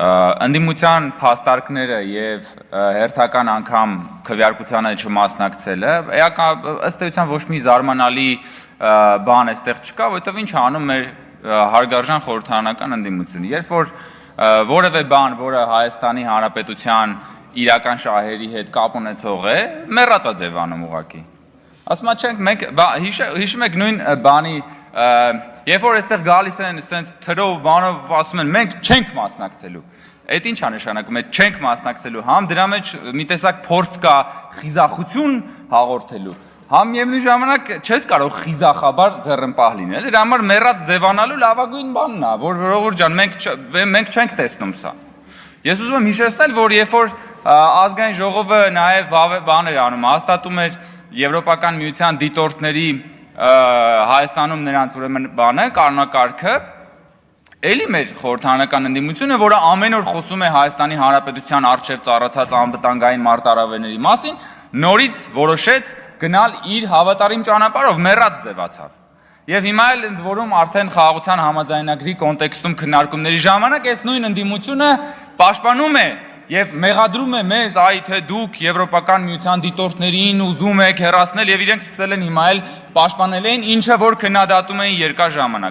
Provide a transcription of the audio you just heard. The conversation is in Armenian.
Ընդդիմության փաստարկները եւ հերթական անգամ քվեարկությանը չմասնակցելը ըստ էության ոչ մի զարմանալի բան այստեղ չկա, որովհետեւ ինչ անում մեր հարգարժան խորհրդարանական ընդդիմությունը, երբ որ որևէ բան, որը Հայաստանի Հանրապետության իրական շահերի հետ կապ ունեցող է, մեռածա ձևանում ուղղակի։ Ասում չենք մենք հիշում եք նույն բանի երբ որ այստեղ գալիս են sense թրով բանով ասում են մենք չենք մասնակցելու։ Այդ ինչ է նշանակում, այդ չենք մասնակցելու, համ դրա մեջ մի տեսակ փորձ կա խիզախություն հաղորդելու, համ միևնույն ժամանակ չես կարող խիզախաբար ձեռնպահ լինել, դրա համար մեռած ձևանալու լավագույն բանն է, որ ժողովուրդ ջան, մենք չենք տեսնում սա։ Ես ուզում եմ հիշեցնել, որ երբ որ ազգային ժողովը նաև բաներ անում, հաստատում էր Եվրոպական միության դիտորդների Հայաստանում նրանց ուրեմն բանը, կանոնակարգը, էլի մեր խորհրդարանական ընդդիմությունը, որը ամեն օր խոսում է Հայաստանի Հանրապետության առջև ծառացած անվտանգային մարտահրավերների մասին, նորից որոշեց գնալ իր հավատարիմ ճանապարհով, մեռած ձևացավ։ Եվ հիմա էլ ընդ որում արդեն խաղաղության համաձայնագրի կոնտեքստում քննարկումների ժամանակ այս նույն ընդդիմությունը պաշտպանում է եւ մեղադրում է մեզ, այ թե դուք Եվրոպական միության դիտորդներին ուզում եք հեռացնել եւ իրենք սկսել են հիմա էլ պաշտպանել են, ինչը որ քննադատում էին երկար ժամանակ։